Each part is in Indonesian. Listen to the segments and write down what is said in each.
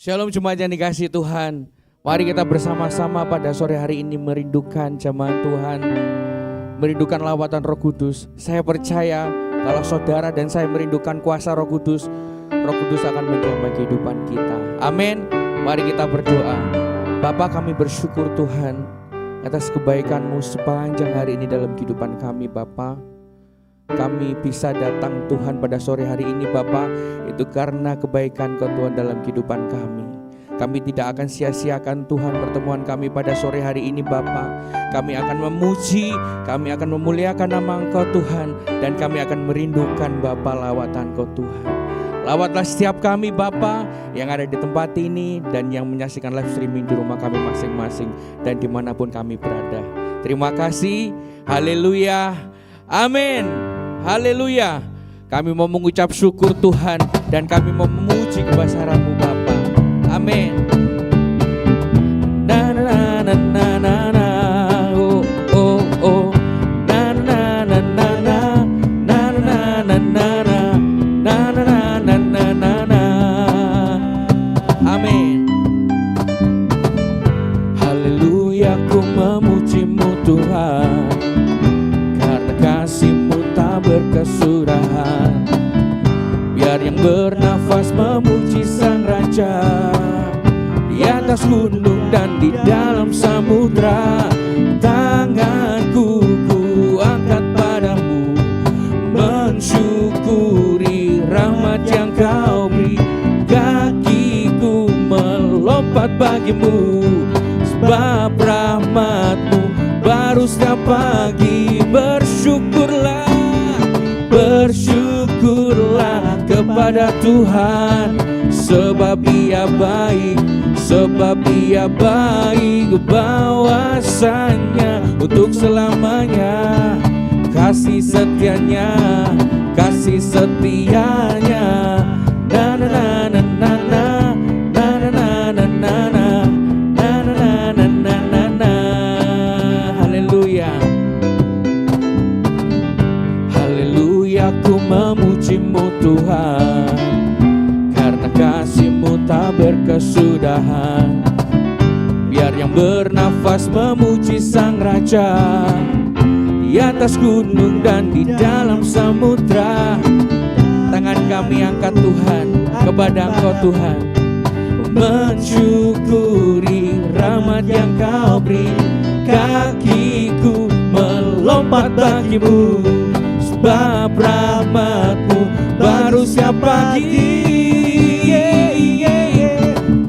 Shalom jemaat yang dikasihi Tuhan. Mari kita bersama-sama pada sore hari ini merindukan jemaat Tuhan, merindukan lawatan Roh Kudus. Saya percaya kalau saudara dan saya merindukan kuasa Roh Kudus akan menjamah kehidupan kita. Amin. Mari kita berdoa. Bapa, kami bersyukur Tuhan atas kebaikan-Mu sepanjang hari ini dalam kehidupan kami, Bapa. Kami bisa datang Tuhan pada sore hari ini, Bapa, itu karena kebaikan Kau Tuhan dalam kehidupan kami. Kami tidak akan sia-siakan Tuhan pertemuan kami pada sore hari ini, Bapa. Kami akan memuji, kami akan memuliakan nama Engkau Tuhan, dan kami akan merindukan Bapa lawatan Kau Tuhan. Lawatlah setiap kami, Bapa, yang ada di tempat ini dan yang menyaksikan live streaming di rumah kami masing-masing dan dimanapun kami berada. Terima kasih, haleluya, amin. Haleluya. Kami mau mengucap syukur Tuhan dan kami mau memuji kebesaran-Mu Bapa. Amin. Na na na na na na. Oh oh oh. Na na na na na. Na na na na na. Na na na na na na. Amin. Haleluya, ku memuji-Mu Tuhan, karena kasih-Mu berkesudahan. Biar yang bernafas memuji Sang Raja, di atas gunung dan di dalam samudra. Tanganku ku angkat padamu, mensyukuri rahmat yang Kau beri. Kakiku melompat bagimu, sebab rahmat-Mu baru setiap pagi. Bersyukurlah kepada Tuhan, sebab Dia baik, bahwasanya untuk selamanya. Kasih setianya, kasih setianya. Na na na na na na na na na na na na na na na. Haleluya. Aku memuji-Mu Tuhan, karena kasih-Mu tak berkesudahan. Biar yang bernafas memuji Sang Raja, di atas gunung dan di dalam samudra. Tangan kami angkat Tuhan kepada Engkau Tuhan, mensyukuri rahmat yang Kau beri. Kakiku melompat bagimu, sebab rahmat-Mu baru setiap pagi.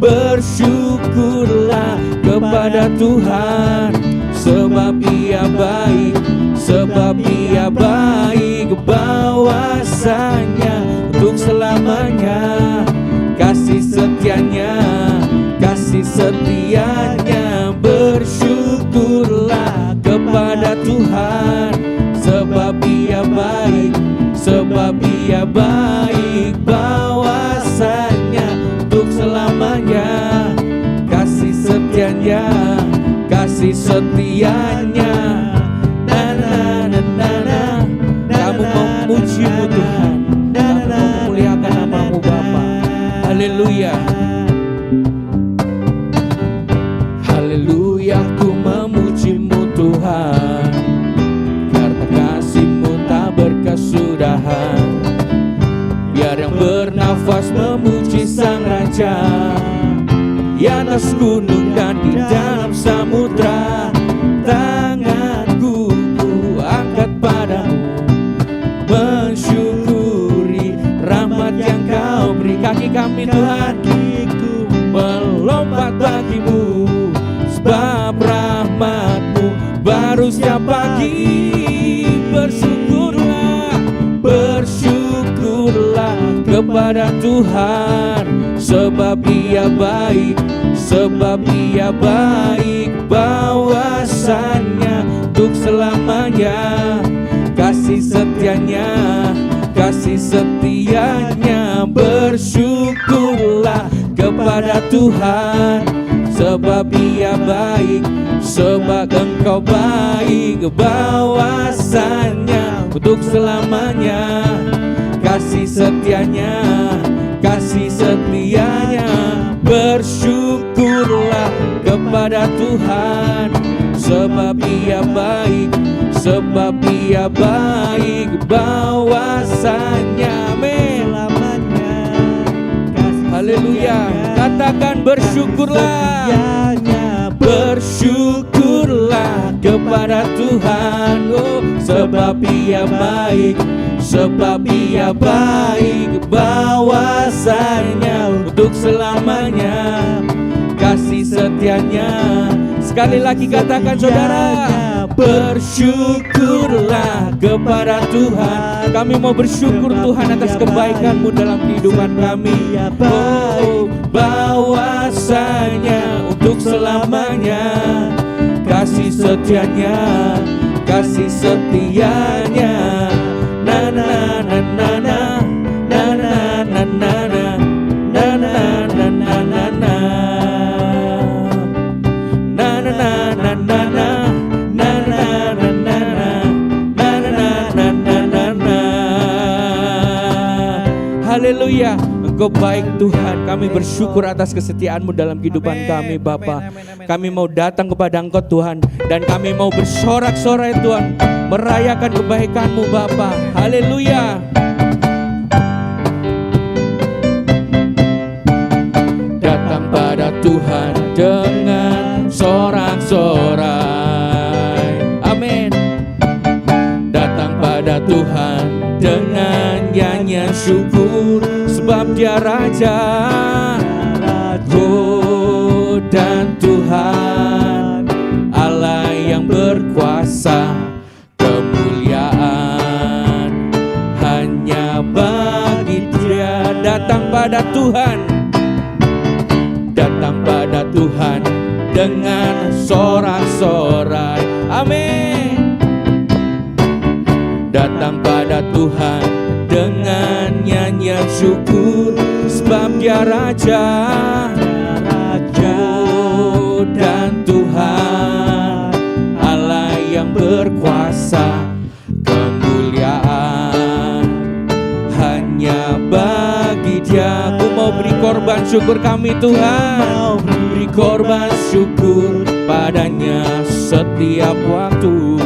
Bersyukurlah kepada Tuhan, sebab Dia baik, bahwasanya untuk selamanya. Kasih setianya, kasih setianya. Bersyukurlah kepada Tuhan, sebab Dia baik, bahwasanya untuk selamanya. Kasih setianya, kasih setianya. Na na na na na. Kamu memuji-Mu Tuhan, kamu memuliakan nama-Mu Bapa. Haleluya. Haleluya, ku memuji-Mu Tuhan, berkesudahan. Biar yang bernafas memuji Sang Raja, di atas gunung dan di dalam samudra. Tanganku ku angkat padamu, mensyukuri rahmat yang Kau beri. Kaki kami Tuhan, kakiku melompat bagimu, sebab rahmat-Mu baru setiap pagi. Bersyukurlah kepada Tuhan, sebab Dia baik, bahwasanya untuk selamanya. Kasih setianya, kasih setianya. Bersyukurlah kepada Tuhan, sebab Dia baik, Engkau baik, bahwasanya untuk selamanya. Kasih setianya, kasih setianya. kepada Tuhan, sebab Ia baik, sebab Ia baik, bahwasanya selamanya. Haleluya, katakan bersyukurlah, bersyukurlah kepada Tuhan, oh, sebab Ia baik, sebab Ia baik, bahwasanya untuk selamanya kasih setianya. Sekali lagi katakan saudara, bersyukurlah kepada Tuhan. Kami mau bersyukur Tuhan atas kebaikan-Mu dalam kehidupan kami. Oh, bahwasanya untuk selamanya kasih setianya, kasih setianya. Na na na na na na na na na na na na na na na na. Haleluya, Engkau baik Tuhan. Kami bersyukur atas kesetiaan-Mu dalam kehidupan kami Bapa. Kami mau datang kepada Engkau Tuhan, dan kami mau bersorak-sorai Tuhan, merayakan kebaikan-Mu Bapa. Haleluya. Datang pada Tuhan dengan sorak-sorai. Amin. Datang pada Tuhan dengan nyanyian syukur, sebab Dia Raja, oh, dan Tuhan Allah yang berkuasa. Kemuliaan hanya bagi Dia. Datang pada Tuhan, datang pada Tuhan dengan sorak-sorai. Amin. Datang pada Tuhan dengan nyanyian syukur, sebab Dia Raja, oh, dan Tuhan Allah yang berkuasa. Kemuliaan hanya bagi Dia. Aku mau beri korban syukur kami Tuhan, beri korban syukur padanya setiap waktu.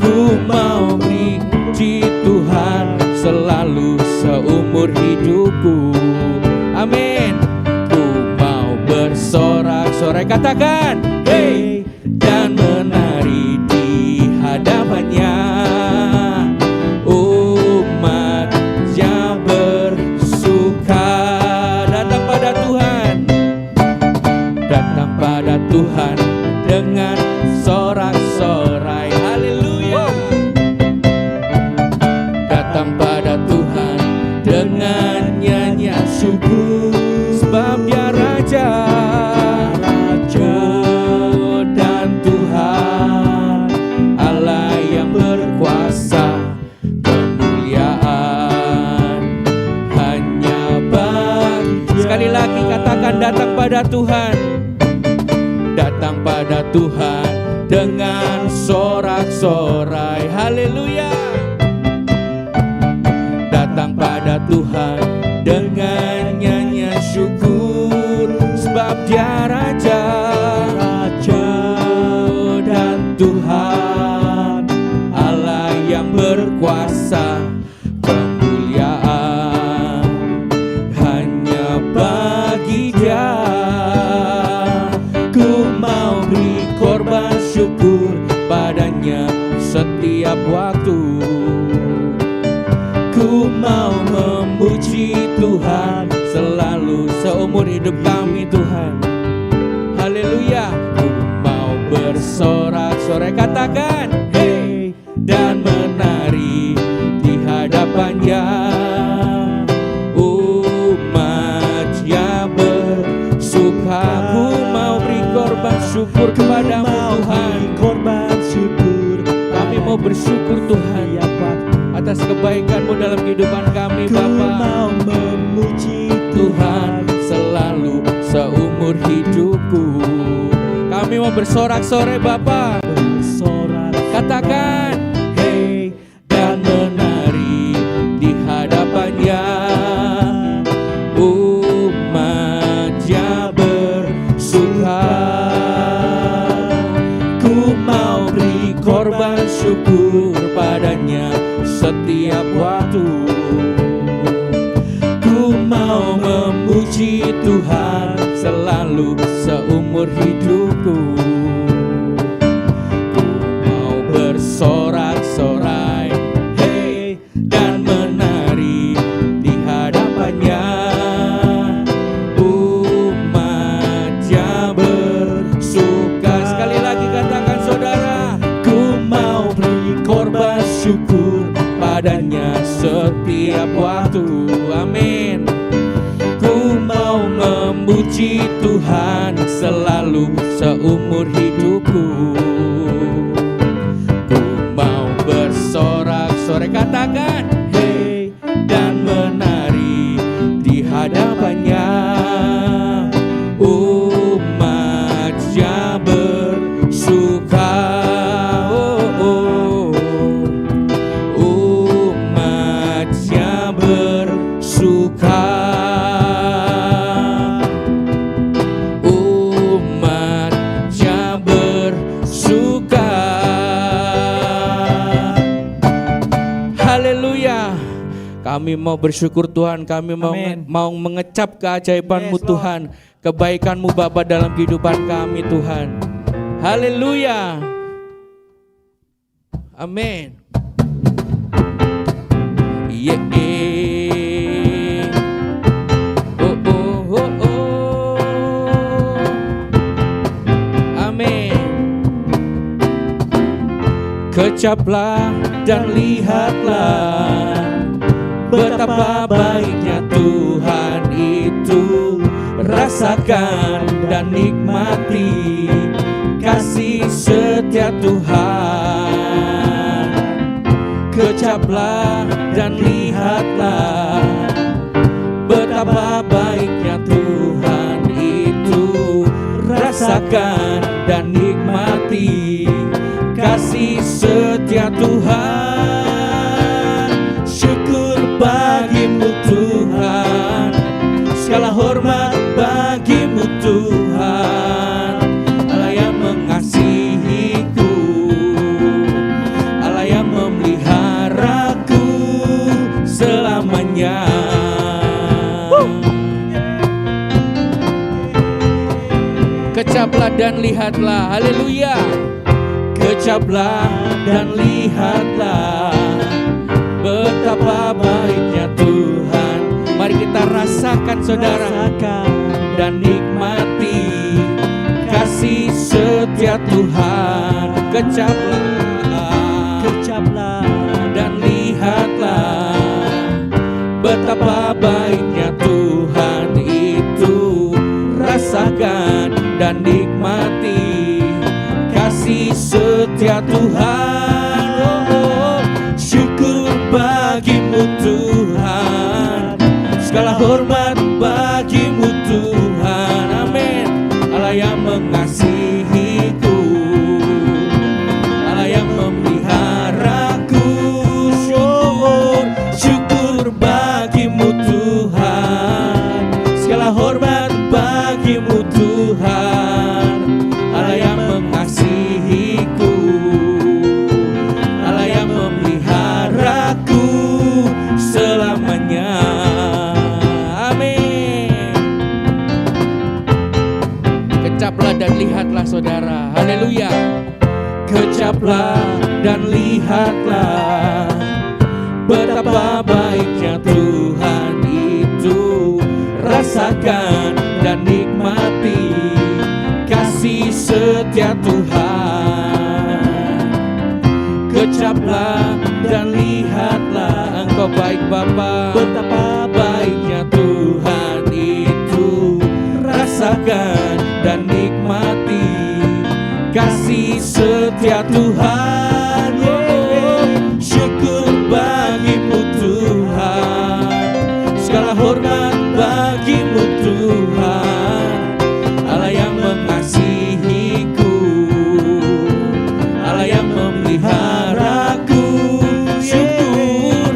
Ku mau beri puji Tuhan selalu seumur hidupku. Amin. Ku mau bersorak-sorai, katakan hey, dan menari di hadapannya. Umatnya bersuka. Datang pada Tuhan, datang pada Tuhan dengan sorak-sorai. Haleluya. Datang pada Tuhan dengan nyanyian syukur, sebab Dia Raja, oh, dan Tuhan Allah yang berkuasa. Kemuliaan hanya bagi. Sekali lagi katakan, datang pada Tuhan, datang pada Tuhan dengan sorak-sorai. Haleluya. Datang pada Tuhan dengan nyanyian syukur, sebab Dia Raja, dan Tuhan Allah yang berkuasa. Kemuliaan hanya bagi Dia. Ku mau beri korban syukur padanya setiap waktu. Ku mau memuji Tuhan selalu seumur hidup kami Tuhan. Haleluya. Ku mau bersorak-sorai, katakan hey, dan menari di hadapannya. Umatnya bersuka. Ku mau beri korban syukur kepadamu Tuhan. Korban syukur, kami mau bersyukur Tuhan atas kebaikan-Mu dalam kehidupan kami Bapa. Ku mau memuji Tuhan selalu seumur hidupku. Kami mau bersorak-sorai Bapa. Katakan hey, dan menari di hadapannya. Umatnya bersuka. korban syukur padanya setiap waktu. Ku mau memuji Tuhan selalu seumur hidupku. Ku mau bersorak-sorai, hey, dan menari di hadapannya. Umatnya bersuka. Sekali lagi katakan saudara, ku mau beri korban syukur padanya setiap waktu. Amin. Ku mau memuji Tuhan selalu seumur hidupku. Ku mau bersorak-sorai, katakan, hey, dan menari di hadapannya. Umatnya bersuka. Umatnya bersuka. Umatnya bersuka. Haleluya. Kami mau bersyukur Tuhan, kami mau mengecap keajaiban-Mu Tuhan, kebaikan-Mu Bapa dalam kehidupan kami Tuhan. Haleluya. Amin. Yeah. Oh, oh, oh, oh. Amin. Kecaplah dan lihatlah betapa baiknya Tuhan itu. Rasakan dan nikmati kasih setia Tuhan. Kecaplah dan lihatlah betapa baiknya Tuhan itu. Rasakan dan nikmati kasih setia Tuhan. Syukur bagimu Tuhan, segala hormat bagimu Tuhan. Allah yang mengasihiku, Allah yang memeliharaku selamanya. Kecaplah dan lihatlah, haleluya. Kecaplah dan lihatlah betapa baiknya Tuhan. Mari kita rasakan saudara, dan nikmati kasih setia Tuhan. Kecaplah dan lihatlah betapa baiknya Tuhan itu. Rasakan dan nikmati kasih setia Tuhan. Oh, syukur bagimu Tuhan, segala hormat bagimu Tuhan. Amin. Allah yang mengasihiku, Allah yang memeliharaku. Syukur bagimu Tuhan, segala hormat bagimu Tuhan. Allah yang mengasihiku, Allah yang memeliharaku selamanya. Amin. Kecaplah dan lihatlah saudara, haleluya. Kecaplah dan lihatlah betapa baiknya Tuhan itu. Rasakan dan nikmati kasih setia Tuhan. Kecaplah dan lihatlah, Engkau baik Bapa, betapa baiknya Tuhan itu. Rasakan dan nikmati kasih setia Tuhan. Syukur bagimu Tuhan, segala hormat bagimu Tuhan. Allah yang mengasihiku, Allah yang memeliharaku.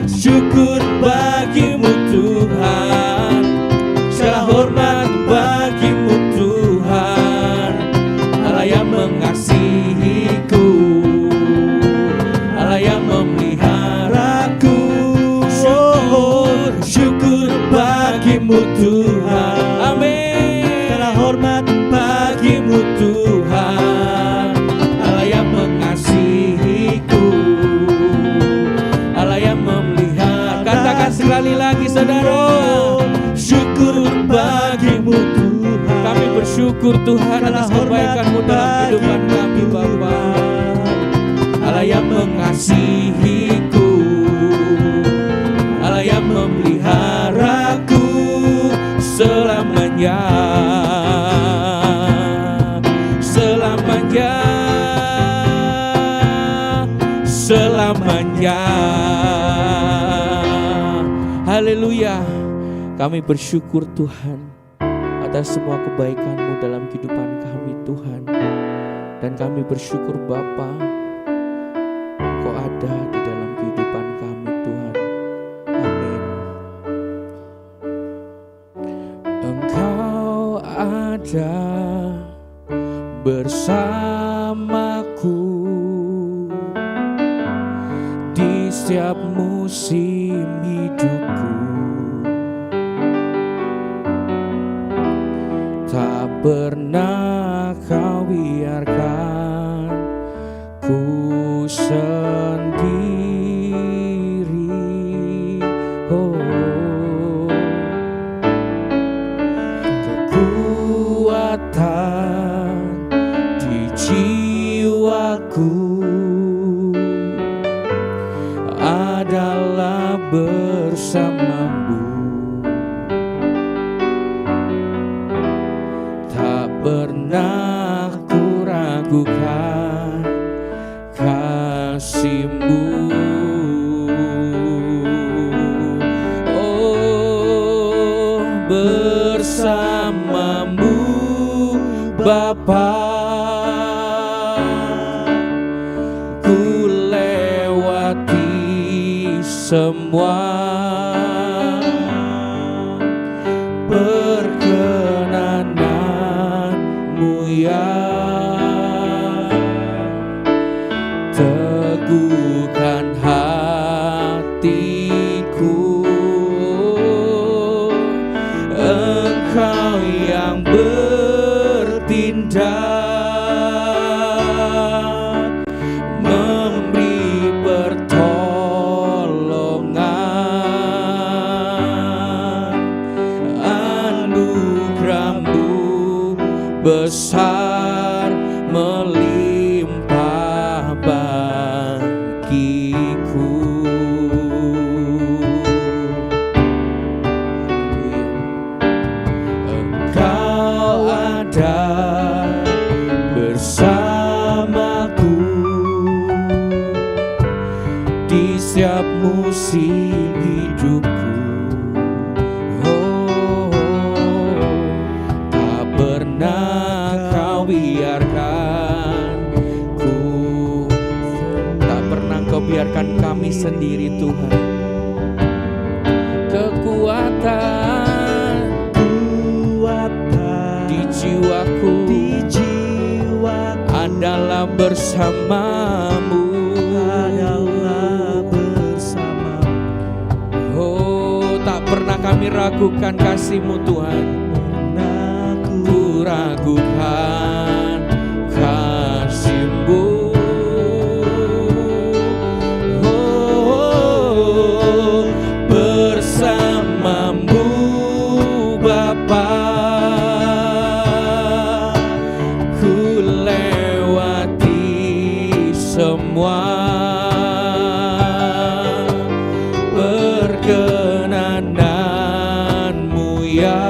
Syukur bagimu Tuhan, segala hormat bagimu Tuhan. Allah yang mengasihiku, bersyukur Tuhan atas kebaikan-Mu dalam kehidupan kami Bapa. Allah yang mengasihiku, Allah yang memeliharaku selamanya, selamanya, selamanya. Haleluya. Kami bersyukur Tuhan atas semua kebaikan-Mu dalam kehidupan kami Tuhan. Dan kami bersyukur Bapa, Kau ada di dalam kehidupan kami Tuhan. Amin. Engkau ada bersamaku di setiap musim hidupku. Tak pernah Kau biarkan ku sendiri. Oh, kekuatan di jiwaku adalah bersama-Mu. Pernah ku ragukan kasih-Mu. Oh, bersama-Mu Bapa, ku lewati semua ya. Teguhkan hatiku, Engkau yang bertindak, memberi pertolongan. Anugerah-Mu besar melimpah bagiku. Engkau ada bersamaku di setiap musim hidupku. Biarkan kami sendiri Tuhan. Kekuatan di jiwaku adalah bersama-Mu. Oh, tak pernah kami ragukan kasih-Mu Tuhan. Ku ragukan kasih-Mu. Bersama-Mu Bapa, ku lewati semua perkenanan-Mu ya.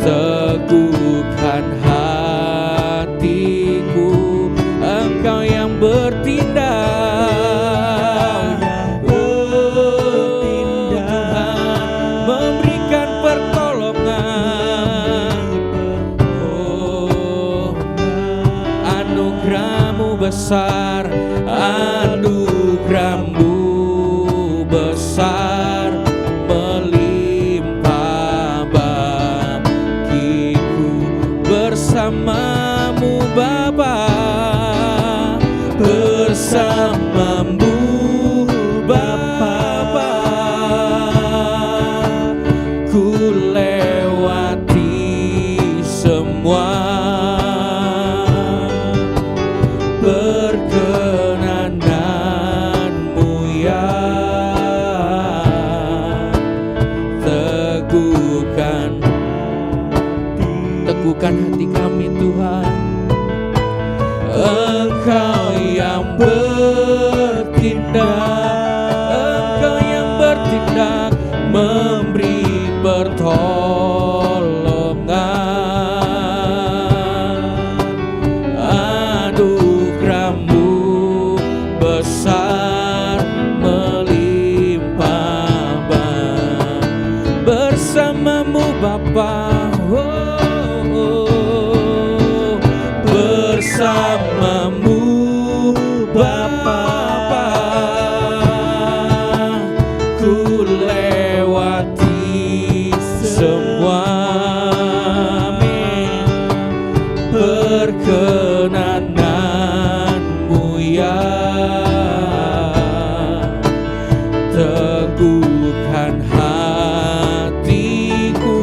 Teguhkan hatiku, Engkau yang bertindak, besar, anugerah-Mu besar melimpah bagiku. Bersama-Mu Bapa, bersama-Mu Bapa, ku lewati semua perkenanan-Mu ya. Teguhkan bertindak, Engkau yang bertindak memberi pertolongan. Anugerah-Mu besar melimpah bersama-Mu Bapa, bersama-Mu Bapa, ku lewati semua, perkenanan-Mu ya, teguhkan hatiku,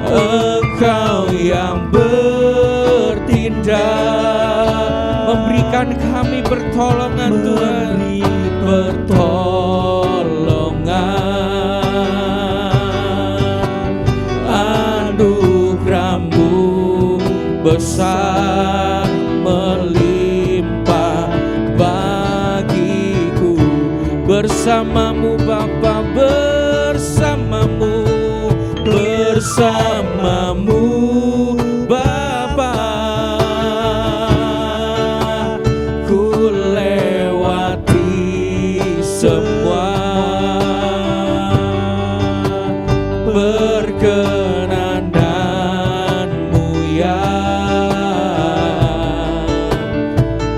Engkau yang bertindak memberikan kami pertolongan Tuhan, pertolongan. Anugerah-Mu besar melimpah bagiku, bersama-Mu Bapa, bersama-Mu, bersama-Mu Bapa, ku lewati semua, perkenanan-Mu ya,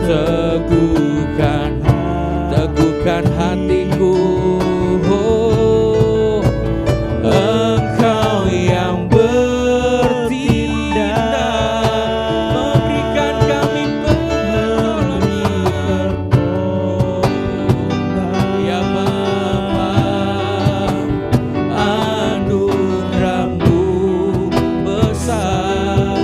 teguhkan hatiku, Engkau yang bertindak memberikan kami pertolongan. Ya Bapa, anugerah-Mu besar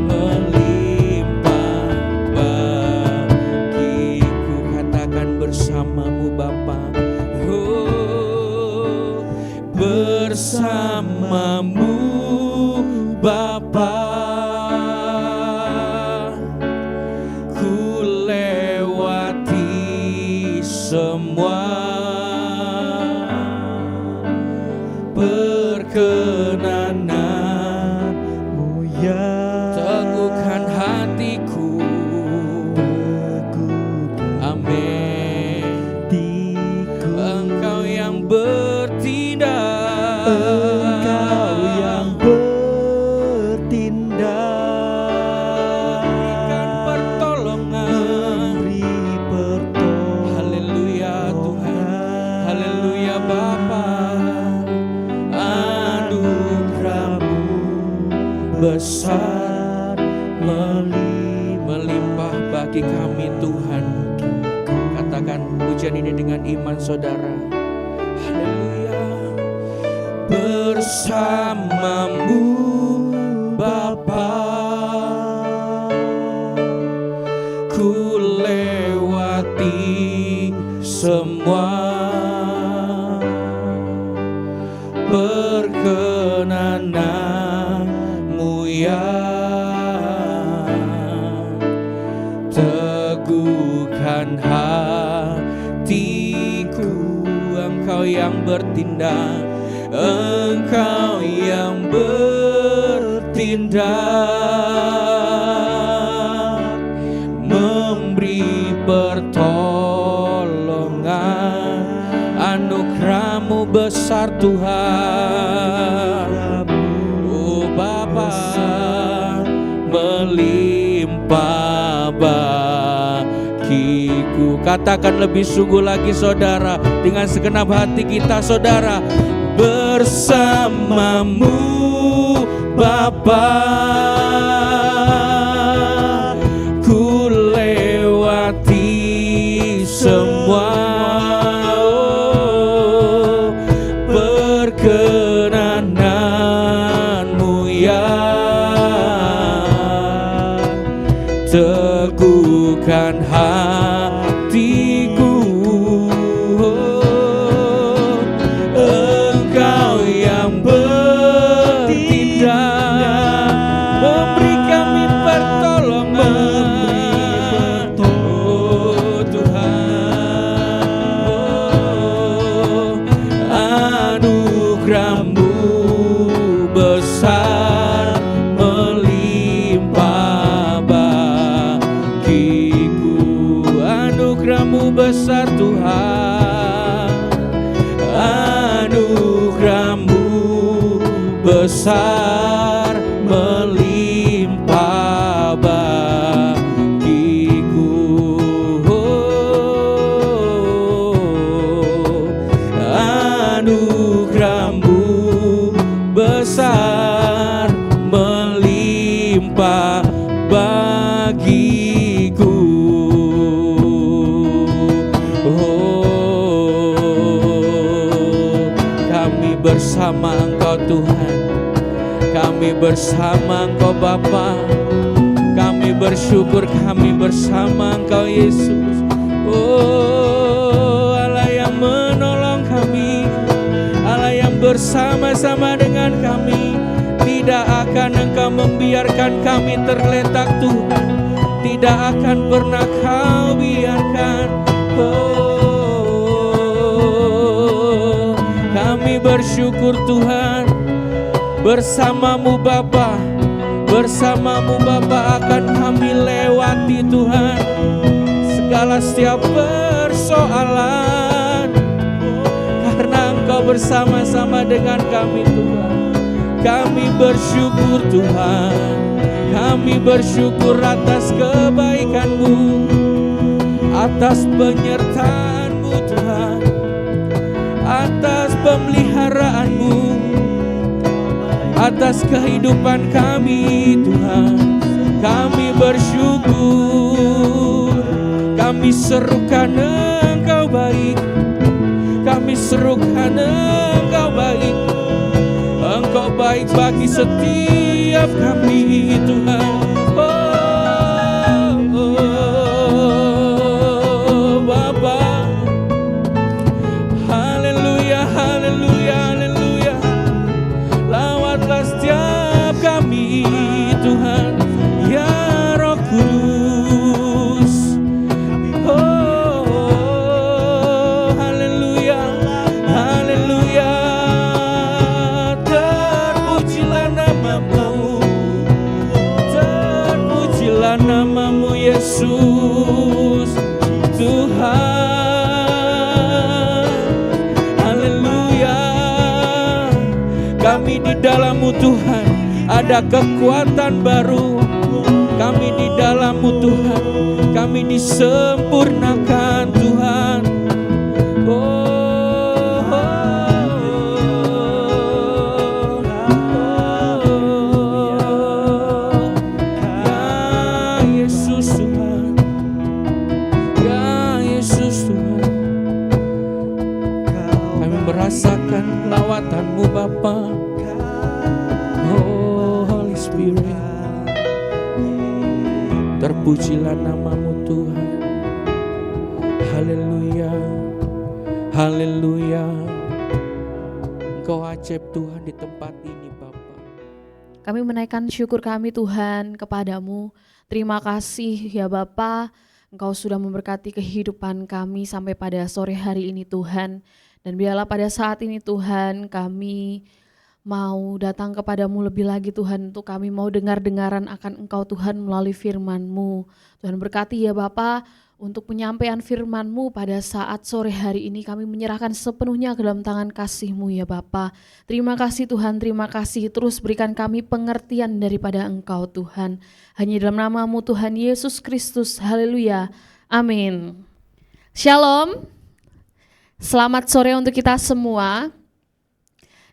melimpah bagiku. Katakan bersama-Mu Bapa, oh, bersama-Mu Bapa, ku lewati semua, perkenanan-Mu ya, teguhkan hatiku, amin. Engkau yang bertindak, Engkau yang bertindak, berikan pertolongan. beri pertolongan. Haleluya Tuhan, haleluya Bapa. Anugerah-Mu besar melimpah bagi kami Tuhan. Katakan pujian ini dengan iman saudara. Haleluya. Bersama-Mu Bapa, ku lewati semua, perkenanan-Mu ya, teguhkan hatiku, Engkau yang bertindak, Engkau yang bertindak memberi pertolongan. Anugerah-Mu besar Tuhan, oh Bapa, melimpah bagiku. Katakan lebih sungguh lagi saudara, dengan segenap hati kita saudara. Bersama-Mu Bapa, ku lewati semua, oh, perkenanan-Mu ya, teguhkan hatiku, oh, Engkau yang bertindak memberi kami pertolongan. Oh, besar Tuhan, anugerah-Mu besar melimpah bagiku. Anugerah-Mu besar melimpah bagiku. Kami bersama Engkau Tuhan, kami bersama Engkau Bapa, kami bersyukur kami bersama Engkau Yesus. Oh Allah yang menolong kami, Allah yang bersama-sama dengan kami. Tidak akan Engkau membiarkan kami terletak Tuhan, tidak akan pernah Kau biarkan. Oh, kami bersyukur Tuhan, bersama-Mu Bapa, bersama-Mu Bapa akan kami lewati Tuhan segala setiap persoalan, karena Engkau bersama-sama dengan kami Tuhan. Kami bersyukur Tuhan, kami bersyukur atas kebaikan-Mu, atas penyertaan-Mu Tuhan, atas pemeliharaan-Mu, atas kehidupan kami Tuhan. Kami bersyukur, kami serukan Engkau baik, kami serukan Engkau baik. Engkau baik bagi setiap kami Tuhan. Oh Bapa, haleluya, haleluya, haleluya. Lawatlah setiap kami Tuhan, ya Roh Kudus. Oh haleluya, haleluya. Nama-Mu Yesus Tuhan, haleluya. Kami di dalam-Mu Tuhan ada kekuatan baru, kami di dalam-Mu Tuhan kami disempurnakan Tuhan. Rasakan lawatan-Mu Bapa. Oh Holy Spirit, terpujilah nama-Mu Tuhan. Haleluya, haleluya. Engkau ajaib Tuhan di tempat ini Bapa. Kami menaikkan syukur kami Tuhan kepadamu. Terima kasih ya Bapa, Engkau sudah memberkati kehidupan kami sampai pada sore hari ini Tuhan. Dan biarlah pada saat ini Tuhan kami mau datang kepadamu lebih lagi Tuhan, untuk kami mau dengar-dengaran akan Engkau Tuhan melalui firman-Mu. Tuhan berkati ya Bapa untuk penyampaian firman-Mu pada saat sore hari ini, kami menyerahkan sepenuhnya ke dalam tangan kasih-Mu ya Bapa. Terima kasih Tuhan, terima kasih, terus berikan kami pengertian daripada Engkau Tuhan. Hanya dalam nama-Mu Tuhan Yesus Kristus, haleluya, amin. Shalom. Selamat sore untuk kita semua.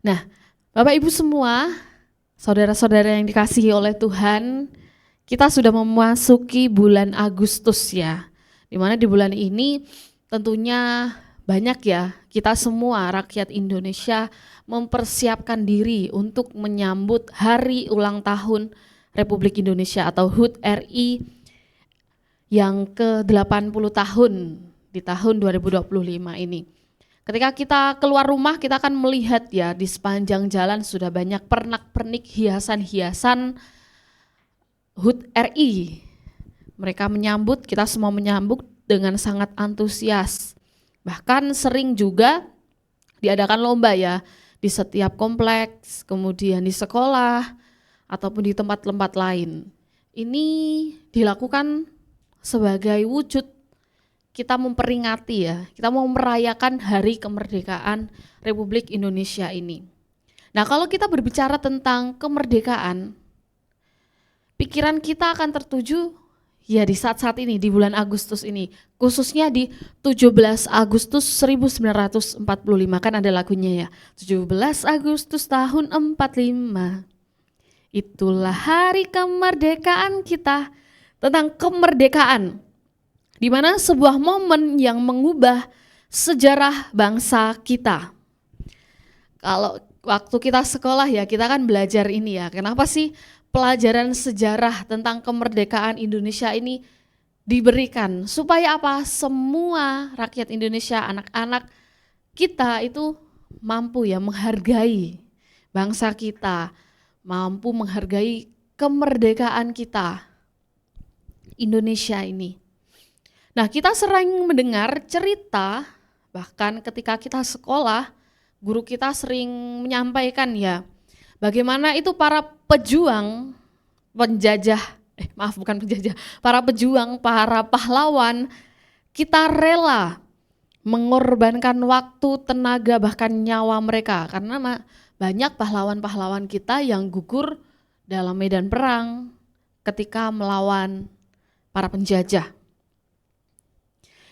Nah, Bapak Ibu semua, saudara-saudara yang dikasihi oleh Tuhan, kita sudah memasuki bulan Agustus ya. Dimana di bulan ini tentunya banyak ya, kita semua rakyat Indonesia mempersiapkan diri untuk menyambut hari ulang tahun Republik Indonesia atau HUT RI yang ke-80 tahun di tahun 2025 ini. Ketika kita keluar rumah, kita akan melihat ya di sepanjang jalan sudah banyak pernak-pernik hiasan-hiasan HUT RI. Mereka menyambut, kita semua menyambut dengan sangat antusias. Bahkan sering juga diadakan lomba ya di setiap kompleks, kemudian di sekolah ataupun di tempat-tempat lain. Ini dilakukan sebagai wujud kita memperingati ya, kita mau merayakan hari kemerdekaan Republik Indonesia ini. Nah, kalau kita berbicara tentang kemerdekaan, pikiran kita akan tertuju ya di saat-saat ini, di bulan Agustus ini, khususnya di 17 Agustus 1945, kan ada lagunya ya, 17 Agustus tahun 45, itulah hari kemerdekaan kita, tentang kemerdekaan, di mana sebuah momen yang mengubah sejarah bangsa kita. Kalau waktu kita sekolah ya, kita kan belajar ini ya, kenapa sih pelajaran sejarah tentang kemerdekaan Indonesia ini diberikan, supaya apa? Semua rakyat Indonesia, anak-anak kita itu mampu ya menghargai bangsa kita, mampu menghargai kemerdekaan kita, Indonesia ini. Nah, kita sering mendengar cerita, bahkan ketika kita sekolah, guru kita sering menyampaikan ya, bagaimana itu para pejuang, para pejuang, para pahlawan, kita rela mengorbankan waktu, tenaga, bahkan nyawa mereka, karena banyak pahlawan-pahlawan kita yang gugur dalam medan perang ketika melawan para penjajah.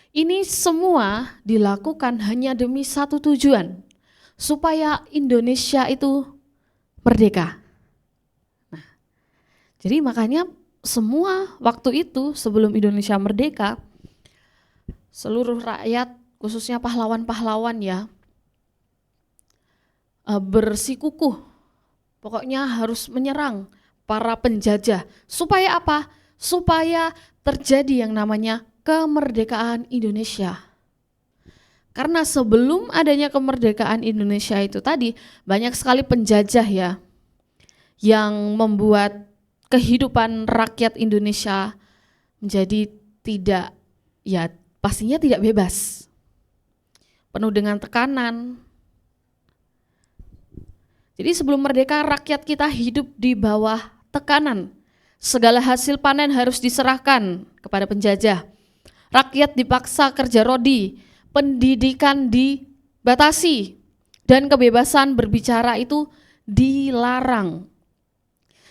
Ini semua dilakukan hanya demi satu tujuan, supaya Indonesia itu merdeka. Nah, jadi makanya semua waktu itu sebelum Indonesia merdeka, seluruh rakyat khususnya pahlawan-pahlawan ya bersikukuh, pokoknya harus menyerang para penjajah. Supaya apa? Supaya terjadi yang namanya kemerdekaan Indonesia. Karena sebelum adanya kemerdekaan Indonesia itu tadi, banyak sekali penjajah ya, yang membuat kehidupan rakyat Indonesia menjadi tidak, ya pastinya tidak bebas, penuh dengan tekanan. Jadi sebelum merdeka, rakyat kita hidup di bawah tekanan. Segala hasil panen harus diserahkan kepada penjajah. Rakyat dipaksa kerja rodi, pendidikan dibatasi, dan kebebasan berbicara itu dilarang.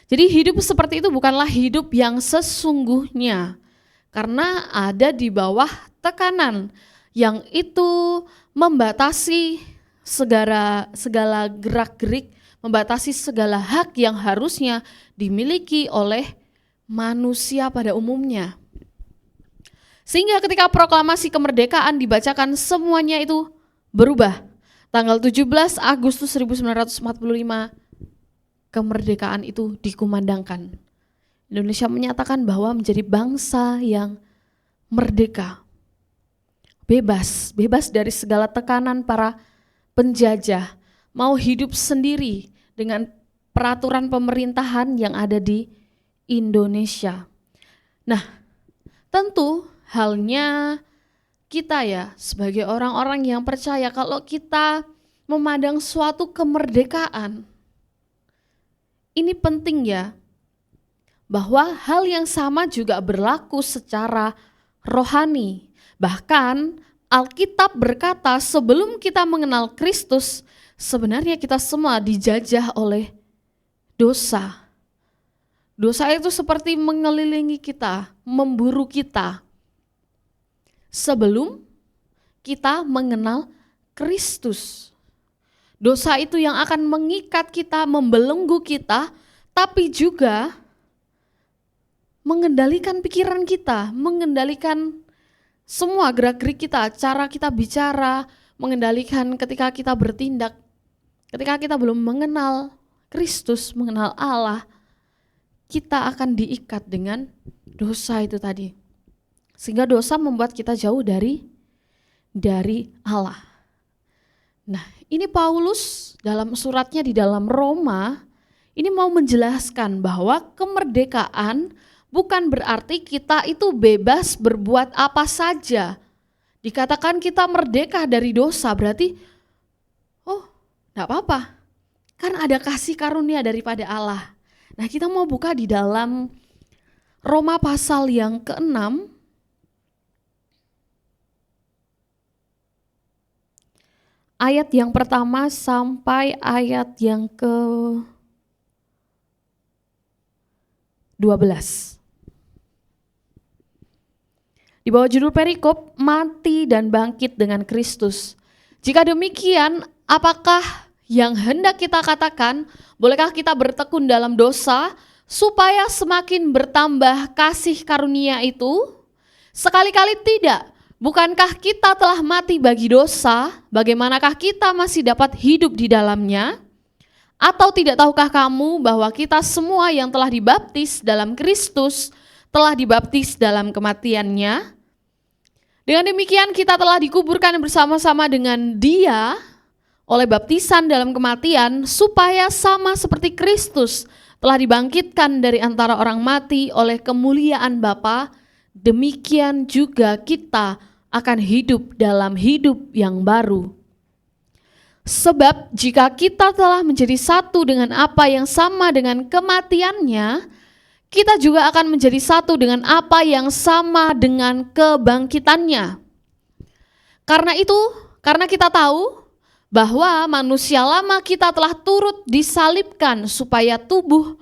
Jadi hidup seperti itu bukanlah hidup yang sesungguhnya, karena ada di bawah tekanan yang itu membatasi segala gerak-gerik, membatasi segala hak yang harusnya dimiliki oleh manusia pada umumnya. Sehingga ketika proklamasi kemerdekaan dibacakan, semuanya itu berubah. Tanggal 17 Agustus 1945, kemerdekaan itu dikumandangkan. Indonesia menyatakan bahwa menjadi bangsa yang merdeka. Bebas dari segala tekanan para penjajah, mau hidup sendiri dengan peraturan pemerintahan yang ada di Indonesia. Nah, tentu halnya kita ya sebagai orang-orang yang percaya, kalau kita memandang suatu kemerdekaan, ini penting ya, bahwa hal yang sama juga berlaku secara rohani. Bahkan Alkitab berkata sebelum kita mengenal Kristus, sebenarnya kita semua dijajah oleh dosa. Dosa itu seperti mengelilingi kita, memburu kita, sebelum kita mengenal Kristus. Dosa itu yang akan mengikat kita, membelenggu kita, tapi juga mengendalikan pikiran kita, mengendalikan semua gerak-gerik kita, cara kita bicara, mengendalikan ketika kita bertindak. Ketika kita belum mengenal Kristus, mengenal Allah, kita akan diikat dengan dosa itu tadi. Sehingga dosa membuat kita jauh dari Allah. Nah, ini Paulus dalam suratnya di dalam Roma, ini mau menjelaskan bahwa kemerdekaan bukan berarti kita itu bebas berbuat apa saja. Dikatakan kita merdeka dari dosa, berarti enggak apa-apa, kan ada kasih karunia daripada Allah. Nah, kita mau buka di dalam Roma pasal yang ke-6, ayat yang pertama sampai ayat yang ke-12. Di bawah judul perikop, mati dan bangkit dengan Kristus. Jika demikian, apakah yang hendak kita katakan? Bolehkah kita bertekun dalam dosa supaya semakin bertambah kasih karunia itu? Sekali-kali tidak. Bukankah kita telah mati bagi dosa? Bagaimanakah kita masih dapat hidup di dalamnya? Atau tidak tahukah kamu bahwa kita semua yang telah dibaptis dalam Kristus telah dibaptis dalam kematiannya? Dengan demikian kita telah dikuburkan bersama-sama dengan Dia oleh baptisan dalam kematian, supaya sama seperti Kristus telah dibangkitkan dari antara orang mati oleh kemuliaan Bapa, demikian juga kita akan hidup dalam hidup yang baru. Sebab jika kita telah menjadi satu dengan apa yang sama dengan kematiannya, kita juga akan menjadi satu dengan apa yang sama dengan kebangkitannya. Karena kita tahu bahwa manusia lama kita telah turut disalibkan supaya tubuh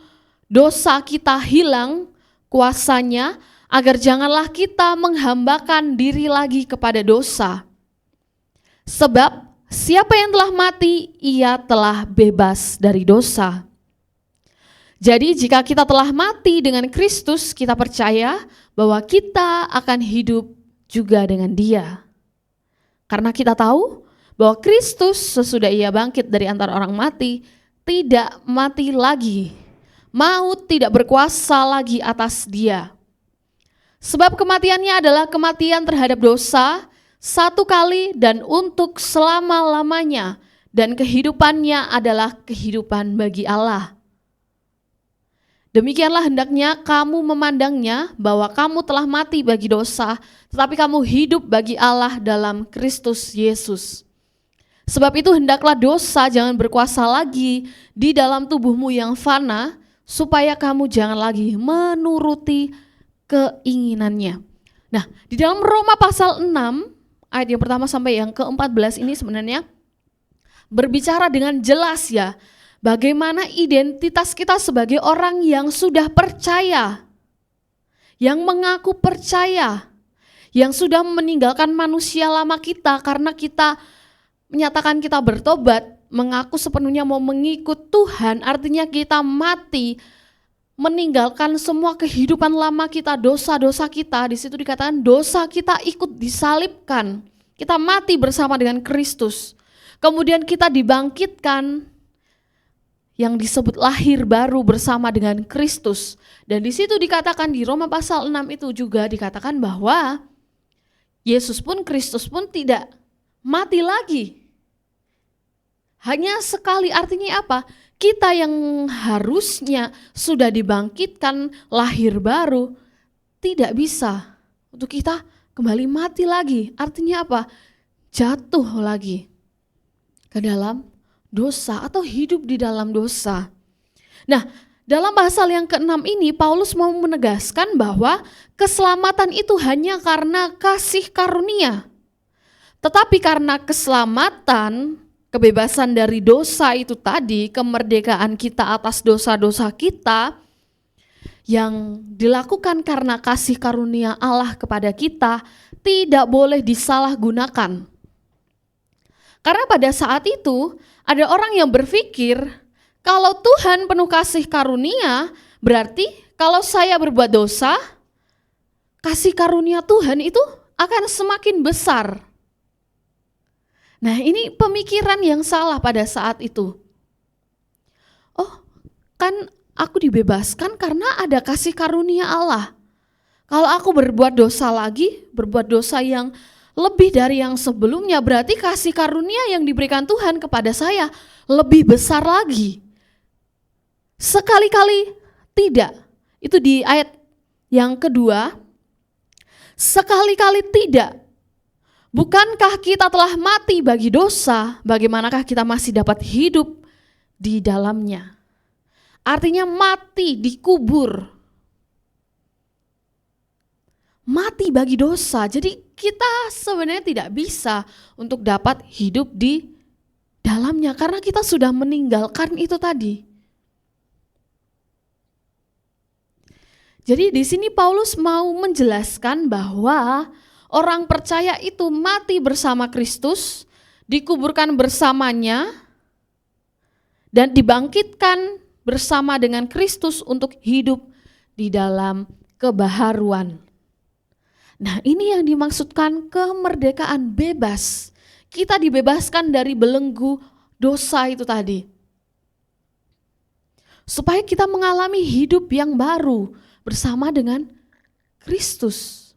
dosa kita hilang kuasanya, agar janganlah kita menghambakan diri lagi kepada dosa. Sebab siapa yang telah mati, ia telah bebas dari dosa. Jadi jika kita telah mati dengan Kristus, kita percaya bahwa kita akan hidup juga dengan Dia. Karena kita tahu bahwa Kristus sesudah Ia bangkit dari antara orang mati, tidak mati lagi. Maut tidak berkuasa lagi atas Dia. Sebab kematiannya adalah kematian terhadap dosa, satu kali dan untuk selama-lamanya, dan kehidupannya adalah kehidupan bagi Allah. Demikianlah hendaknya kamu memandangnya, bahwa kamu telah mati bagi dosa, tetapi kamu hidup bagi Allah dalam Kristus Yesus. Sebab itu hendaklah dosa jangan berkuasa lagi di dalam tubuhmu yang fana, supaya kamu jangan lagi menuruti keinginannya. Nah, di dalam Roma pasal 6, ayat yang pertama sampai yang ke-14 ini sebenarnya berbicara dengan jelas ya, bagaimana identitas kita sebagai orang yang sudah percaya, yang mengaku percaya, yang sudah meninggalkan manusia lama kita karena kita menyatakan kita bertobat, mengaku sepenuhnya mau mengikut Tuhan, artinya kita mati, meninggalkan semua kehidupan lama kita, dosa-dosa kita. Di situ dikatakan dosa kita ikut disalibkan, kita mati bersama dengan Kristus. Kemudian kita dibangkitkan, yang disebut lahir baru bersama dengan Kristus. Dan di situ dikatakan di Roma pasal 6 itu juga dikatakan bahwa Yesus pun, Kristus pun tidak mati lagi. Hanya sekali, artinya apa? Kita yang harusnya sudah dibangkitkan lahir baru, tidak bisa untuk kita kembali mati lagi. Artinya apa? Jatuh lagi ke dalam dosa atau hidup di dalam dosa. Nah, dalam pasal yang ke-6 ini Paulus mau menegaskan bahwa keselamatan itu hanya karena kasih karunia. Tetapi karena keselamatan, kebebasan dari dosa itu tadi, kemerdekaan kita atas dosa-dosa kita yang dilakukan karena kasih karunia Allah kepada kita, tidak boleh disalahgunakan. Karena pada saat itu ada orang yang berpikir kalau Tuhan penuh kasih karunia, berarti kalau saya berbuat dosa, kasih karunia Tuhan itu akan semakin besar. Nah, ini pemikiran yang salah pada saat itu. Oh, kan aku dibebaskan karena ada kasih karunia Allah. Kalau aku berbuat dosa lagi, berbuat dosa yang lebih dari yang sebelumnya, berarti kasih karunia yang diberikan Tuhan kepada saya lebih besar lagi. Sekali-kali tidak. Itu di ayat yang kedua. Sekali-kali tidak. Bukankah kita telah mati bagi dosa, bagaimanakah kita masih dapat hidup di dalamnya? Artinya mati, dikubur. Mati bagi dosa. Jadi kita sebenarnya tidak bisa untuk dapat hidup di dalamnya karena kita sudah meninggalkan itu tadi. Jadi di sini Paulus mau menjelaskan bahwa orang percaya itu mati bersama Kristus, dikuburkan bersamanya, dan dibangkitkan bersama dengan Kristus untuk hidup di dalam kebaharuan. Nah, ini yang dimaksudkan kemerdekaan bebas. Kita dibebaskan dari belenggu dosa itu tadi. Supaya kita mengalami hidup yang baru bersama dengan Kristus.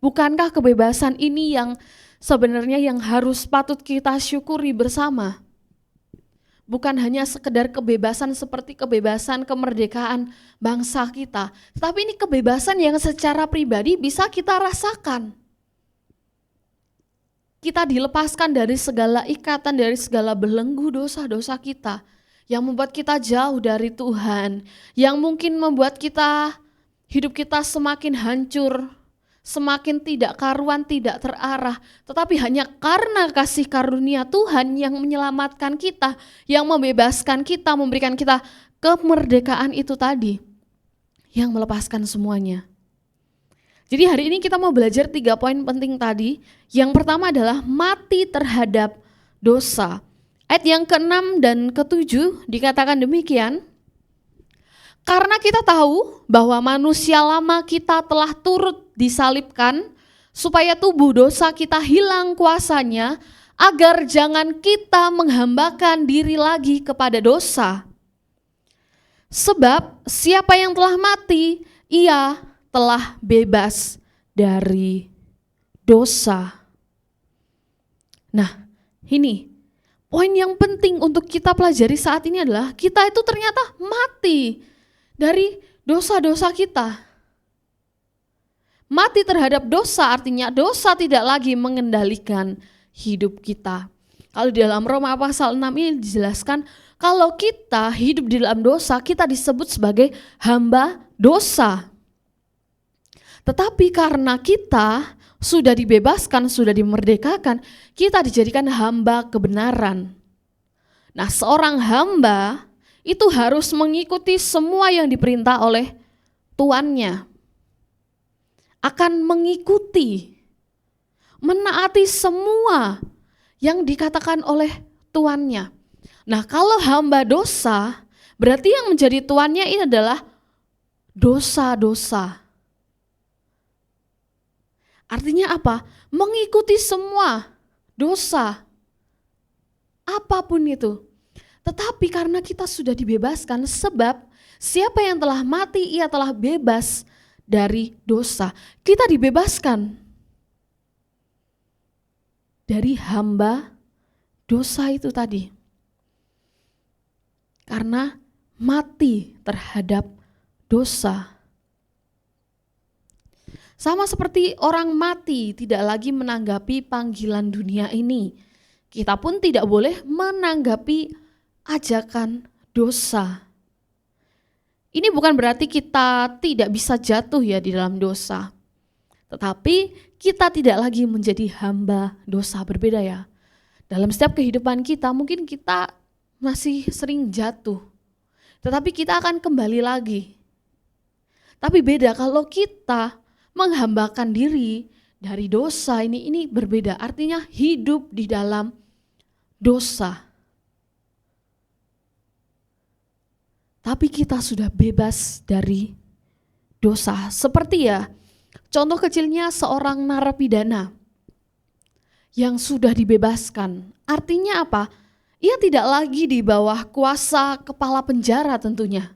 Bukankah kebebasan ini yang sebenarnya yang harus patut kita syukuri bersama? Bukan hanya sekedar kebebasan seperti kebebasan kemerdekaan bangsa kita, tetapi ini kebebasan yang secara pribadi bisa kita rasakan. Kita dilepaskan dari segala ikatan, dari segala belenggu dosa-dosa kita yang membuat kita jauh dari Tuhan, yang mungkin membuat hidup kita semakin hancur, semakin tidak karuan, tidak terarah, tetapi hanya karena kasih karunia Tuhan yang menyelamatkan kita, yang membebaskan kita, memberikan kita kemerdekaan itu tadi, yang melepaskan semuanya. Jadi hari ini kita mau belajar 3 poin penting tadi. Yang pertama adalah mati terhadap dosa. Ayat yang ke-6 dan ke-7 dikatakan demikian. Karena kita tahu bahwa manusia lama kita telah turut disalibkan supaya tubuh dosa kita hilang kuasanya, agar jangan kita menghambakan diri lagi kepada dosa. Sebab siapa yang telah mati, ia telah bebas dari dosa. Nah, ini poin yang penting untuk kita pelajari saat ini adalah kita itu ternyata mati dari dosa-dosa kita. Mati terhadap dosa artinya dosa tidak lagi mengendalikan hidup kita. Kalau di dalam Roma pasal 6 ini dijelaskan kalau kita hidup di dalam dosa, kita disebut sebagai hamba dosa. Tetapi karena kita sudah dibebaskan, sudah dimerdekakan, kita dijadikan hamba kebenaran. Nah, seorang hamba itu harus mengikuti semua yang diperintah oleh tuannya. Akan mengikuti, menaati semua yang dikatakan oleh tuannya. Nah, kalau hamba dosa, berarti yang menjadi tuannya ini adalah dosa-dosa. Artinya apa? Mengikuti semua dosa, apapun itu. Tetapi karena kita sudah dibebaskan, sebab siapa yang telah mati, ia telah bebas dari dosa. Kita dibebaskan dari hamba dosa itu tadi. Karena mati terhadap dosa. Sama seperti orang mati tidak lagi menanggapi panggilan dunia ini, kita pun tidak boleh menanggapi ajakan dosa. Ini bukan berarti kita tidak bisa jatuh ya di dalam dosa, tetapi kita tidak lagi menjadi hamba dosa. Berbeda ya. Dalam setiap kehidupan kita mungkin kita masih sering jatuh, tetapi kita akan kembali lagi. Tapi beda kalau kita menghambakan diri dari dosa, ini berbeda. Artinya hidup di dalam dosa. Tapi kita sudah bebas dari dosa. Seperti ya, contoh kecilnya seorang narapidana yang sudah dibebaskan. Artinya apa? Ia tidak lagi di bawah kuasa kepala penjara tentunya.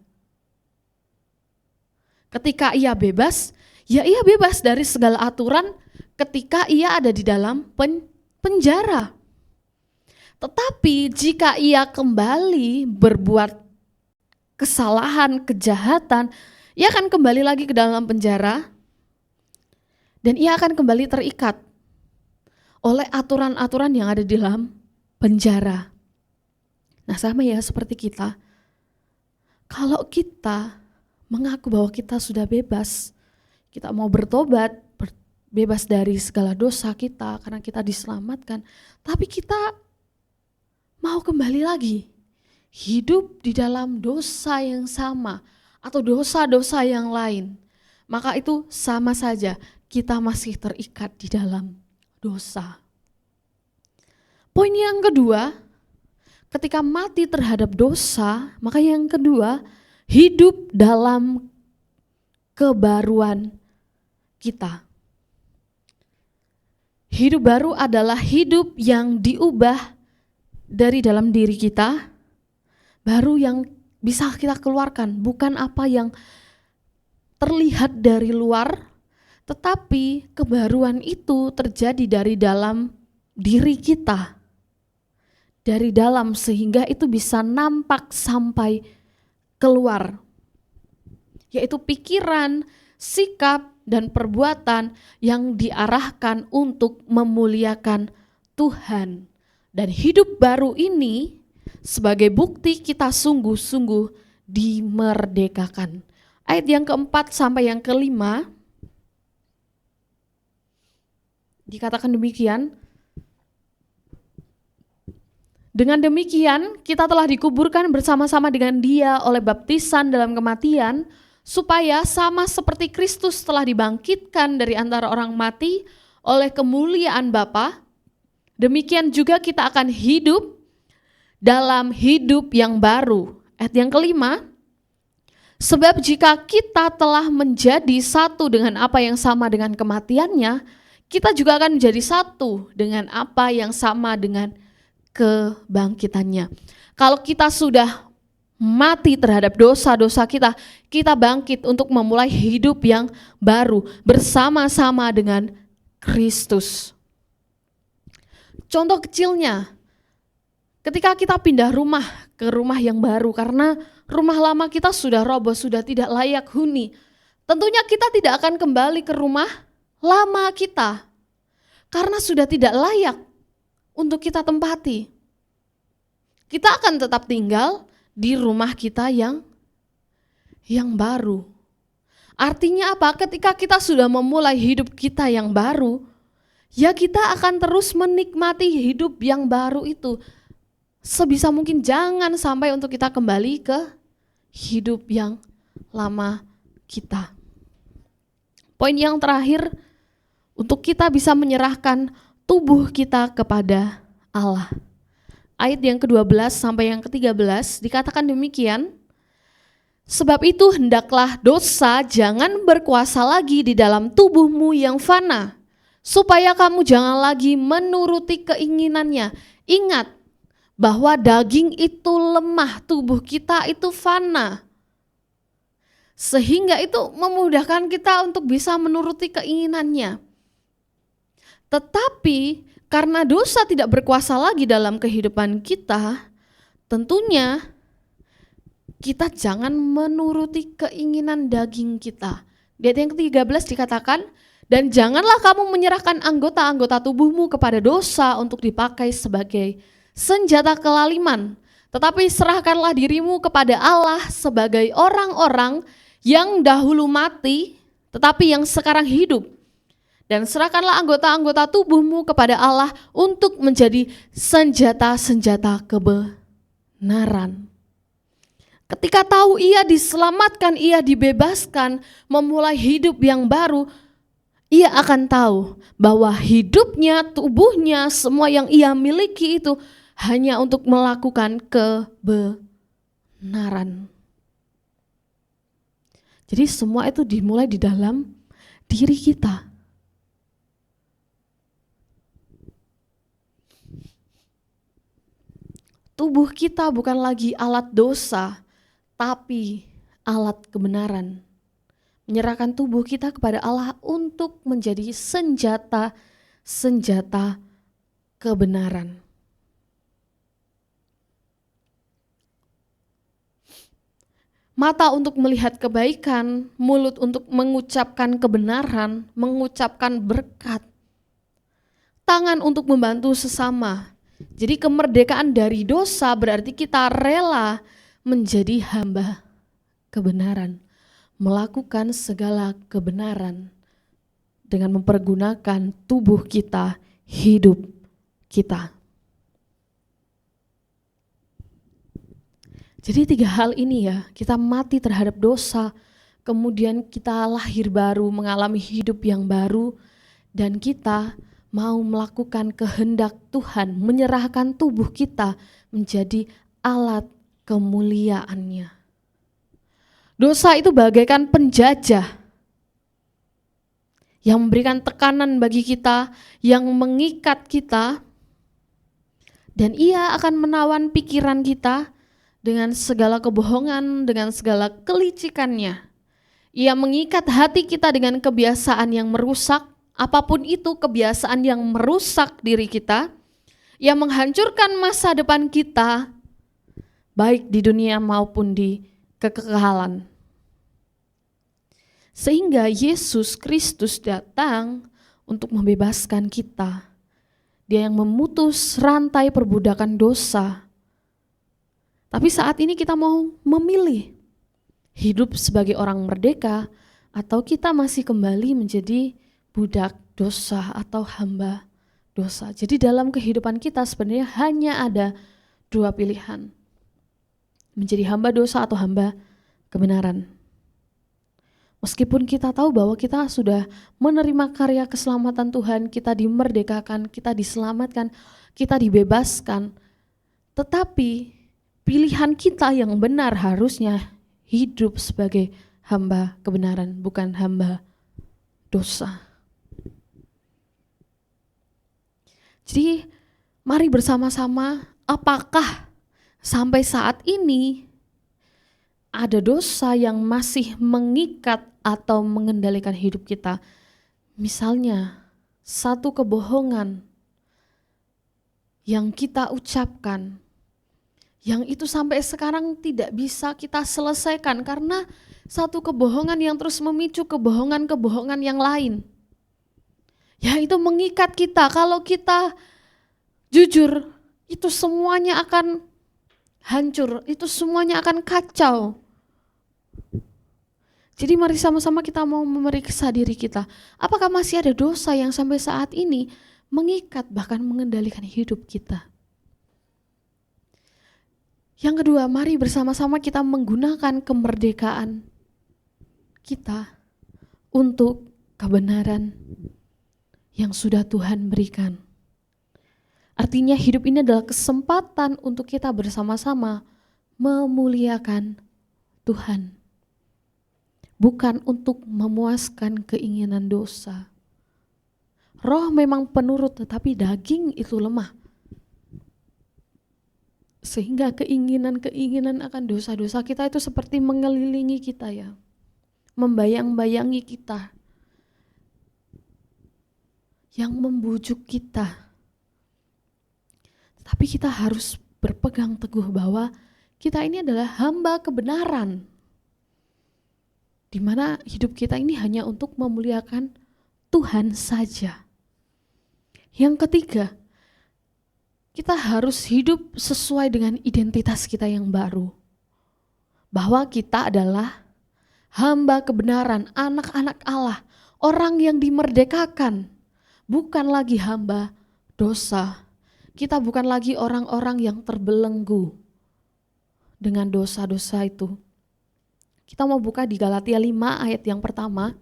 Ketika ia bebas, ya ia bebas dari segala aturan ketika ia ada di dalam penjara. Tetapi jika ia kembali berbuat kesalahan, kejahatan, ia akan kembali lagi ke dalam penjara dan ia akan kembali terikat oleh aturan-aturan yang ada di dalam penjara. Nah, sama ya seperti kita. Kalau kita mengaku bahwa kita sudah bebas, kita mau bertobat, bebas dari segala dosa kita karena kita diselamatkan, tapi kita mau kembali lagi hidup di dalam dosa yang sama atau dosa-dosa yang lain, maka itu sama saja kita masih terikat di dalam dosa. Poin yang kedua, ketika mati terhadap dosa, maka yang kedua, hidup dalam kebaruan kita. Hidup baru adalah hidup yang diubah dari dalam diri kita, baru yang bisa kita keluarkan, bukan apa yang terlihat dari luar, tetapi kebaruan itu terjadi dari dalam diri kita, dari dalam, sehingga itu bisa nampak sampai keluar, yaitu pikiran, sikap, dan perbuatan yang diarahkan untuk memuliakan Tuhan. Dan hidup baru ini sebagai bukti kita sungguh-sungguh dimerdekakan. Ayat yang keempat sampai yang kelima dikatakan demikian. Dengan demikian kita telah dikuburkan bersama-sama dengan Dia oleh baptisan dalam kematian, supaya sama seperti Kristus telah dibangkitkan dari antara orang mati oleh kemuliaan Bapa, demikian juga kita akan hidup dalam hidup yang baru. Ayat yang kelima, sebab jika kita telah menjadi satu dengan apa yang sama dengan kematiannya, kita juga akan menjadi satu dengan apa yang sama dengan kebangkitannya. Kalau kita sudah mati terhadap dosa-dosa kita, kita bangkit untuk memulai hidup yang baru bersama-sama dengan Kristus. Contoh kecilnya, ketika kita pindah rumah ke rumah yang baru karena rumah lama kita sudah roboh, sudah tidak layak huni, tentunya kita tidak akan kembali ke rumah lama kita karena sudah tidak layak untuk kita tempati. Kita akan tetap tinggal di rumah kita yang baru. Artinya apa? Ketika kita sudah memulai hidup kita yang baru, ya kita akan terus menikmati hidup yang baru itu. Sebisa mungkin jangan sampai untuk kita kembali ke hidup yang lama kita. Poin yang terakhir, untuk kita bisa menyerahkan tubuh kita kepada Allah. Ayat yang ke-12 sampai yang ke-13 dikatakan demikian, sebab itu hendaklah dosa jangan berkuasa lagi di dalam tubuhmu yang fana, supaya kamu jangan lagi menuruti keinginannya. Ingat bahwa daging itu lemah, tubuh kita itu fana, sehingga itu memudahkan kita untuk bisa menuruti keinginannya. Tetapi karena dosa tidak berkuasa lagi dalam kehidupan kita, tentunya kita jangan menuruti keinginan daging kita. Di ayat yang ke-13 dikatakan, dan janganlah kamu menyerahkan anggota-anggota tubuhmu kepada dosa untuk dipakai sebagai senjata kelaliman, tetapi serahkanlah dirimu kepada Allah sebagai orang-orang yang dahulu mati, tetapi yang sekarang hidup. Dan serahkanlah anggota-anggota tubuhmu kepada Allah untuk menjadi senjata-senjata kebenaran. Ketika tahu ia diselamatkan, ia dibebaskan, memulai hidup yang baru, ia akan tahu bahwa hidupnya, tubuhnya, semua yang ia miliki itu hanya untuk melakukan kebenaran. Jadi semua itu dimulai di dalam diri kita. Tubuh kita bukan lagi alat dosa, tapi alat kebenaran. Menyerahkan tubuh kita kepada Allah untuk menjadi senjata-senjata kebenaran. Mata untuk melihat kebaikan, mulut untuk mengucapkan kebenaran, mengucapkan berkat. Tangan untuk membantu sesama. Jadi kemerdekaan dari dosa berarti kita rela menjadi hamba kebenaran, melakukan segala kebenaran dengan mempergunakan tubuh kita, hidup kita. Jadi 3 hal ini ya, kita mati terhadap dosa, kemudian kita lahir baru, mengalami hidup yang baru, dan kita mau melakukan kehendak Tuhan, menyerahkan tubuh kita menjadi alat kemuliaannya. Dosa itu bagaikan penjajah yang memberikan tekanan bagi kita, yang mengikat kita, dan ia akan menawan pikiran kita dengan segala kebohongan, dengan segala kelicikannya. Ia mengikat hati kita dengan kebiasaan yang merusak, apapun itu kebiasaan yang merusak diri kita. Ia menghancurkan masa depan kita, baik di dunia maupun di kekekalan. Sehingga Yesus Kristus datang untuk membebaskan kita. Dia yang memutus rantai perbudakan dosa. Tapi saat ini kita mau memilih hidup sebagai orang merdeka atau kita masih kembali menjadi budak dosa atau hamba dosa. Jadi dalam kehidupan kita sebenarnya hanya ada 2 pilihan. Menjadi hamba dosa atau hamba kebenaran. Meskipun kita tahu bahwa kita sudah menerima karya keselamatan Tuhan, kita dimerdekakan, kita diselamatkan, kita dibebaskan. Tetapi pilihan kita yang benar harusnya hidup sebagai hamba kebenaran, bukan hamba dosa. Jadi mari bersama-sama, apakah sampai saat ini ada dosa yang masih mengikat atau mengendalikan hidup kita? Misalnya, satu kebohongan yang kita ucapkan, yang itu sampai sekarang tidak bisa kita selesaikan karena satu kebohongan yang terus memicu kebohongan-kebohongan yang lain. Ya, itu mengikat kita. Kalau kita jujur, itu semuanya akan hancur, itu semuanya akan kacau. Jadi mari sama-sama kita mau memeriksa diri kita. Apakah masih ada dosa yang sampai saat ini mengikat bahkan mengendalikan hidup kita? Yang kedua, mari bersama-sama kita menggunakan kemerdekaan kita untuk kebenaran yang sudah Tuhan berikan. Artinya hidup ini adalah kesempatan untuk kita bersama-sama memuliakan Tuhan. Bukan untuk memuaskan keinginan dosa. Roh memang penurut tetapi daging itu lemah. Sehingga keinginan-keinginan akan dosa-dosa kita itu seperti mengelilingi kita ya. Membayang-bayangi kita. Yang membujuk kita. Tapi kita harus berpegang teguh bahwa kita ini adalah hamba kebenaran. Di mana hidup kita ini hanya untuk memuliakan Tuhan saja. Yang ketiga, kita harus hidup sesuai dengan identitas kita yang baru. Bahwa kita adalah hamba kebenaran, anak-anak Allah, orang yang dimerdekakan, bukan lagi hamba dosa. Kita bukan lagi orang-orang yang terbelenggu dengan dosa-dosa itu. Kita mau buka di Galatia 5 ayat yang pertama.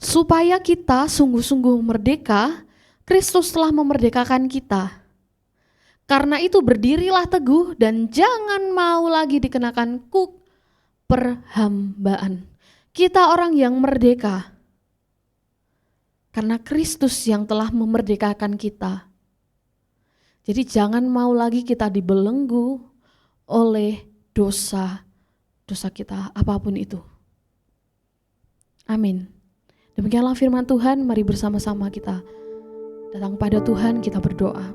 Supaya kita sungguh-sungguh merdeka, Kristus telah memerdekakan kita. Karena itu berdirilah teguh dan jangan mau lagi dikenakan kuk perhambaan. Kita orang yang merdeka. Karena Kristus yang telah memerdekakan kita. Jadi jangan mau lagi kita dibelenggu oleh dosa kita apapun itu. Amin. Demikianlah firman Tuhan, mari bersama-sama kita datang pada Tuhan, kita berdoa.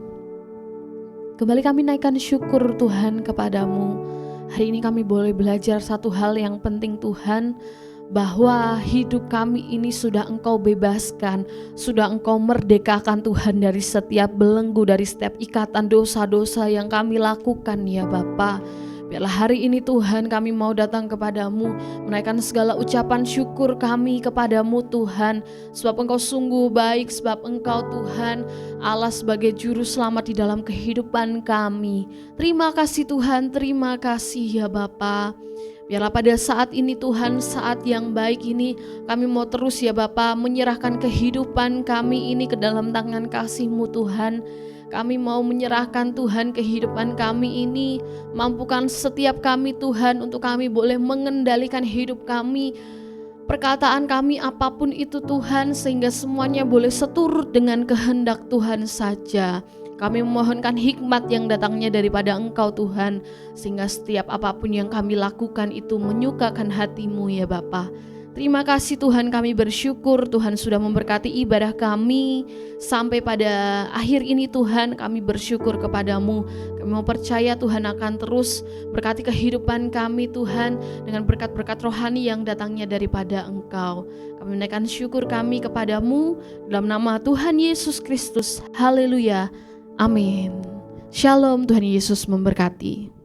Kembali kami naikkan syukur Tuhan kepadamu. Hari ini kami boleh belajar satu hal yang penting Tuhan, bahwa hidup kami ini sudah Engkau bebaskan, sudah Engkau merdekakan Tuhan dari setiap belenggu, dari setiap ikatan dosa-dosa yang kami lakukan ya Bapa. Biarlah hari ini Tuhan kami mau datang kepadamu, menaikkan segala ucapan syukur kami kepadamu Tuhan. Sebab Engkau sungguh baik, sebab Engkau Tuhan Allah sebagai juru selamat di dalam kehidupan kami. Terima kasih Tuhan, terima kasih ya Bapa. Biarlah pada saat ini Tuhan, saat yang baik ini, kami mau terus ya Bapa menyerahkan kehidupan kami ini ke dalam tangan kasih-Mu Tuhan. Kami mau menyerahkan Tuhan kehidupan kami ini. Mampukan setiap kami Tuhan untuk kami boleh mengendalikan hidup kami, perkataan kami apapun itu Tuhan, sehingga semuanya boleh seturut dengan kehendak Tuhan saja. Kami memohonkan hikmat yang datangnya daripada Engkau Tuhan, sehingga setiap apapun yang kami lakukan itu menyukakan hati-Mu ya Bapa. Terima kasih Tuhan, kami bersyukur Tuhan sudah memberkati ibadah kami sampai pada akhir ini Tuhan. Kami bersyukur kepadamu, kami mau percaya Tuhan akan terus berkati kehidupan kami Tuhan dengan berkat-berkat rohani yang datangnya daripada Engkau. Kami menaikkan syukur kami kepadamu dalam nama Tuhan Yesus Kristus. Haleluya, amin. Shalom, Tuhan Yesus memberkati.